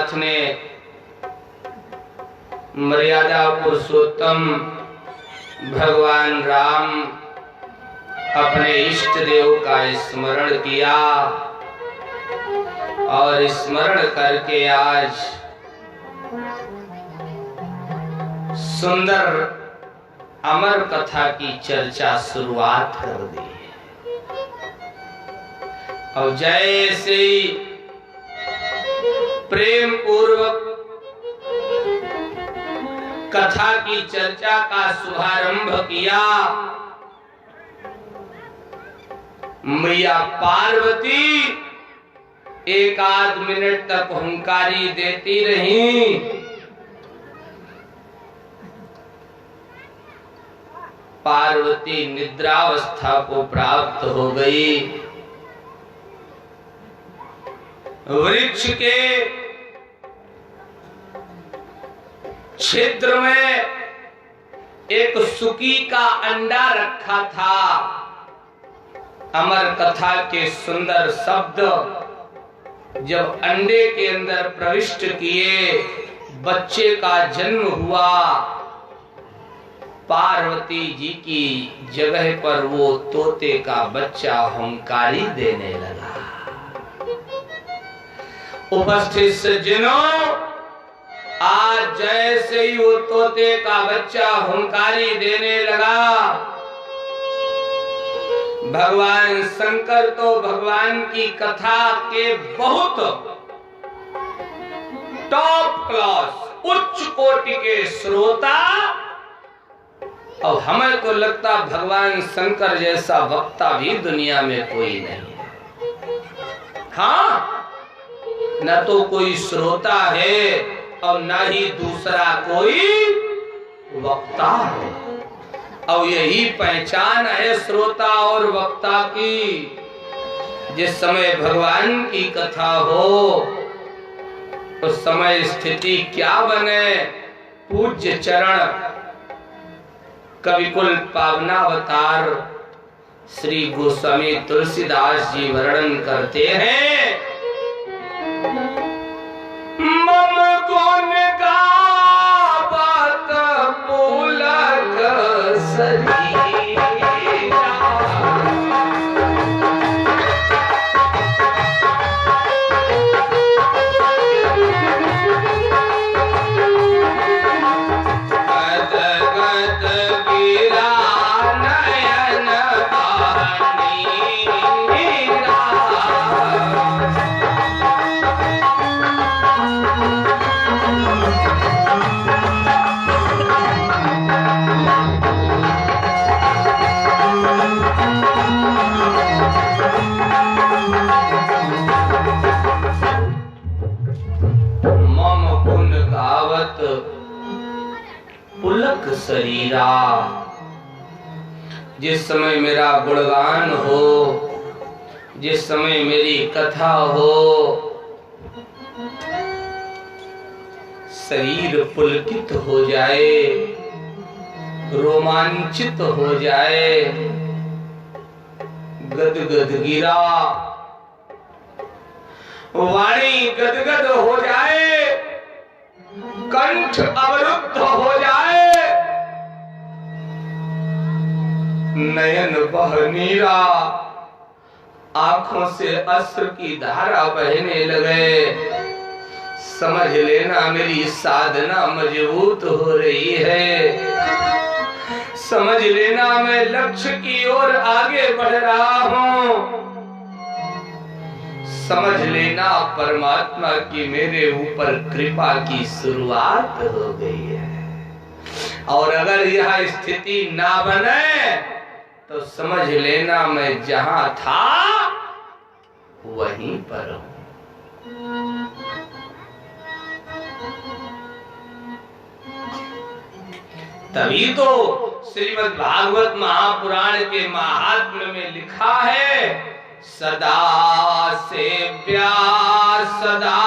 नाथ ने मर्यादा पुरुषोत्तम भगवान राम अपने इष्ट देव का स्मरण किया और स्मरण करके आज सुंदर अमर कथा की चर्चा शुरुआत कर दी। और जैसे ही प्रेम पूर्वक कथा की चर्चा का शुभारंभ किया, मैया पार्वती एक आध मिनट तक हुंकारी देती रही। पार्वती निद्रावस्था को प्राप्त हो गई। वृक्ष के छिद्र में एक सुकी का अंडा रखा था। अमर कथा के सुंदर शब्द जब अंडे के अंदर प्रविष्ट किए, बच्चे का जन्म हुआ। पार्वती जी की जगह पर वो तोते का बच्चा हुंकारी देने लगा। उपस्थित सज्जनों, आज जैसे ही वो तोते का बच्चा हुंकारी देने लगा, भगवान शंकर तो भगवान की कथा के बहुत टॉप क्लास उच्च कोटि के श्रोता, और हमें तो लगता भगवान शंकर जैसा वक्ता भी दुनिया में कोई नहीं है। हाँ, न तो कोई श्रोता है और न ही दूसरा कोई वक्ता है। और यही पहचान है श्रोता और वक्ता की। जिस समय भगवान की कथा हो उस समय स्थिति क्या बने। पूज्य चरण कविकुल पावनावतार श्री गोस्वामी तुलसीदास जी वर्णन करते हैं, मम गुण गावत पुलक शरीरा, पुलक शरीरा। जिस समय मेरा गुणगान हो, जिस समय मेरी कथा हो, शरीर पुलकित हो जाए, रोमांचित हो जाए, गदगद गिरा, वाणी गदगद हो जाए, कंठ अवरुद्ध हो जाए, नयन बह नीरा, आंखों से अश्रु की धारा बहने लगे। समझ लेना मेरी साधना मजबूत हो रही है। समझ लेना मैं लक्ष्य की ओर आगे बढ़ रहा हूं। समझ लेना परमात्मा की मेरे ऊपर कृपा की शुरुआत हो गई है। और अगर यह स्थिति ना बने तो समझ लेना मैं जहां था वहीं पर हूं। तभी तो श्रीमद् भागवत महापुराण के महात्म्य में लिखा है, सदा सेव्या सदा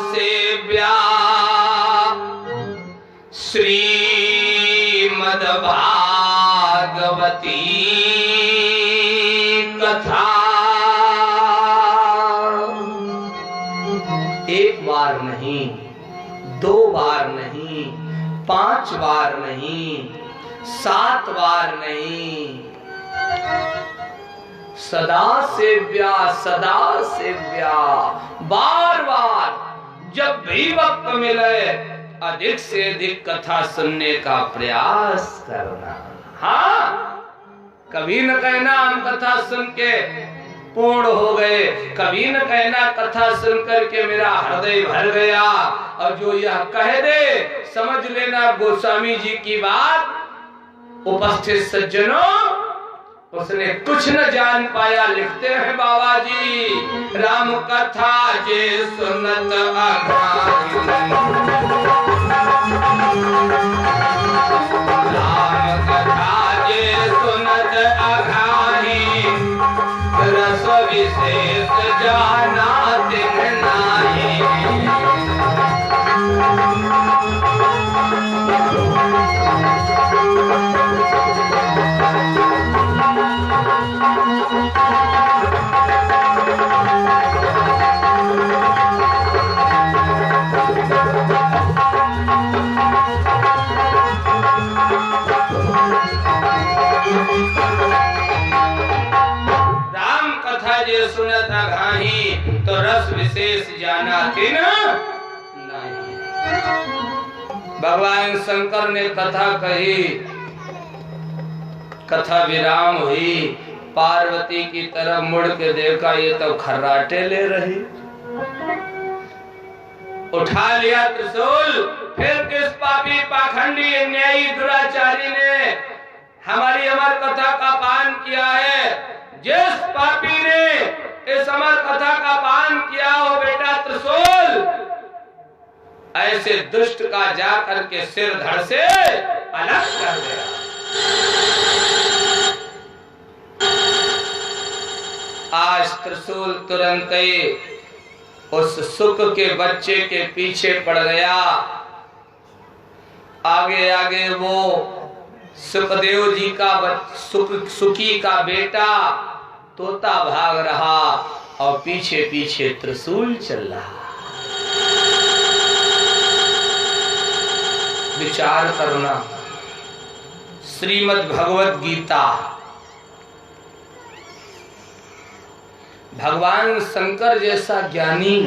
सेव्या श्रीमद् भागवती कथा। एक बार नहीं 2 बार नहीं, 5 बार नहीं, 7 बार नहीं, सदा सेव्या सदा सेव्या। बार बार जब भी वक्त मिले अधिक से अधिक कथा सुनने का प्रयास करना। हाँ, कभी न कहना हम कथा सुन के पूर्ण हो गए, कभी न कहना कथा सुन करके मेरा हृदय भर गया। और जो यह कह दे समझ लेना गोस्वामी जी की बात, उपस्थित सज्जनों, उसने कुछ न जान पाया। लिखते हैं बाबा जी, राम कथा जे सुनत अघाही, राम कथा जे सुनत अघाही, रस विशेष जाना तिन नाही। सुनत अघाही, तो रस विशेष जाना तिन नहीं। भगवान शंकर ने कथा कही, कथा विराम हुई, पार्वती की तरफ मुड़ के देखा, ये तो खर्राटे ले रही। उठा लिया त्रिशूल, फिर किस पापी पाखंडी अन्यायी दुराचारी ने हमारी अमर कथा का पान किया है? जिस पापी ने इस अमर कथा का पान किया हो बेटा त्रिशूल, ऐसे दुष्ट का जा करके सिर धड़ से अलग कर गया। आज त्रिशूल तुरंत ही उस सुख के बच्चे के पीछे पड़ गया। आगे आगे वो सुखदेव जी का सुखी का बेटा तोता भाग रहा और पीछे पीछे त्रिशूल चल रहा। विचार करना, श्रीमद् भगवत गीता, भगवान शंकर जैसा ज्ञानी,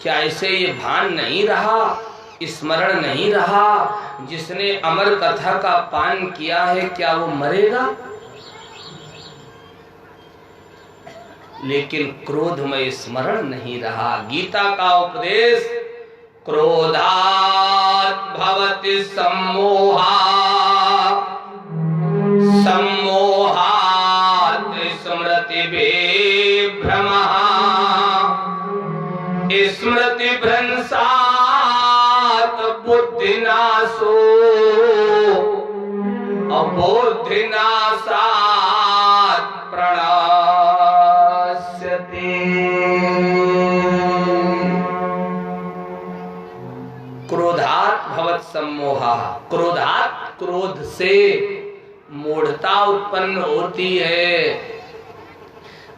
क्या इसे ये भान नहीं रहा, स्मरण नहीं रहा, जिसने अमर कथा का पान किया है क्या वो मरेगा? लेकिन क्रोध में स्मरण नहीं रहा। गीता का उपदेश, क्रोधात् भवति सम्मोहा, सम्मोहात् स्मृति विभ्रमः, स्मृति भ्रंशात् बुद्धिनाशो, अबुद्धिनाशात् प्रणश्यति। क्रोधात् भवत् सम्मोहा, क्रोधात् क्रोध से मूढ़ता उत्पन्न होती है,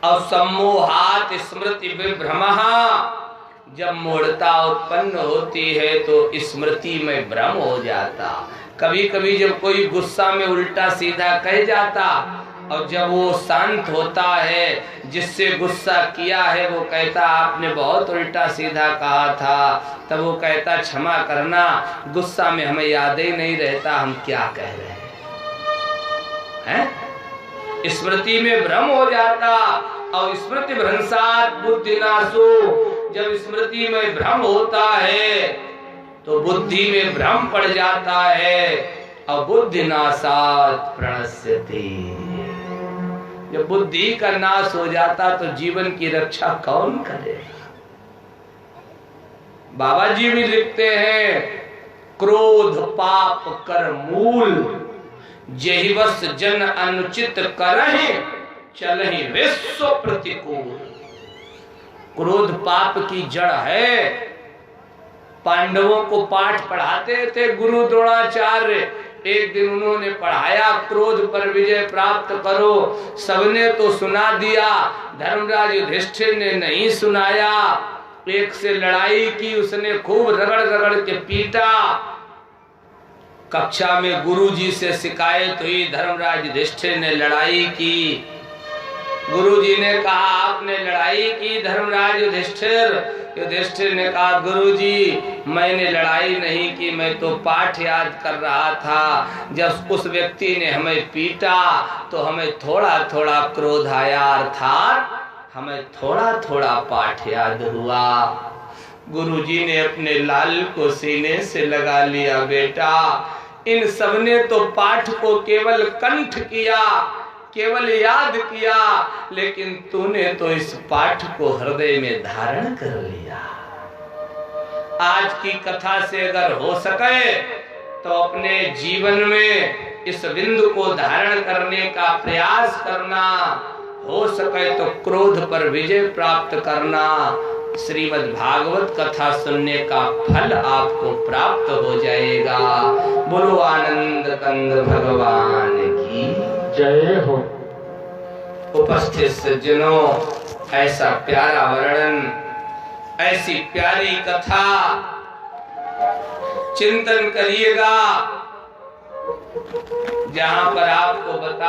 और सम्मोहात् स्मृति विभ्रमः, जब मूढ़ता उत्पन्न होती है तो स्मृति में भ्रम हो जाता। कभी कभी जब कोई गुस्सा में उल्टा सीधा कह जाता, और जब वो शांत होता है, जिससे गुस्सा किया है वो कहता आपने बहुत उल्टा सीधा कहा था, तब वो कहता क्षमा करना, गुस्सा में हमें याद ही नहीं रहता हम क्या कह रहे हैं। स्मृति में भ्रम हो जाता, और स्मृति भ्रंशात् बुद्धिनाशो, जब स्मृति में भ्रम होता है तो बुद्धि में भ्रम पड़ जाता है, और बुद्धिनाशात् प्रणश्यति, जब बुद्धि का नाश हो जाता तो जीवन की रक्षा कौन करेगा? बाबा जी भी लिखते हैं, क्रोध पाप कर मूल, जेहि वश जन अनुचित करहि, चलहि विश्व प्रतिकूल। क्रोध पाप की जड़ है। पांडवों को पाठ पढ़ाते थे गुरु द्रोणाचार्य, एक दिन उन्होंने पढ़ाया क्रोध पर विजय प्राप्त करो, सबने तो सुना दिया, धर्मराज युधिष्ठिर ने नहीं सुनाया। एक से लड़ाई की, उसने खूब रगड़ रगड़ के पीटा। कक्षा में गुरुजी से शिकायत हुई, धर्मराज युधिष्ठिर ने लड़ाई की। गुरुजी ने कहा आपने लड़ाई की धर्मराज युधिष्ठिर? युधिष्ठिर ने कहा गुरुजी मैंने लड़ाई नहीं की, मैं तो पाठ याद कर रहा था। जब उस व्यक्ति ने हमें पीटा तो हमें थोड़ा थोड़ा क्रोध आया, अर्थात हमें थोड़ा थोड़ा पाठ याद हुआ। गुरुजी ने अपने लाल को सीने से लगा लिया, बेटा इन सबने तो पाठ को केवल कंठ किया, केवल याद किया, लेकिन तूने तो इस पाठ को हृदय में धारण कर लिया। आज की कथा से अगर हो सके तो अपने जीवन में इस बिंदु को धारण करने का प्रयास करना, हो सके तो क्रोध पर विजय प्राप्त करना। श्रीमद् भागवत कथा सुनने का फल आपको प्राप्त हो जाएगा। बोलो आनंद कंद भगवान की जय हो। उपस्थित सज्जनों, ऐसा प्यारा वर्णन, ऐसी प्यारी कथा चिंतन करिएगा, जहां पर आपको बता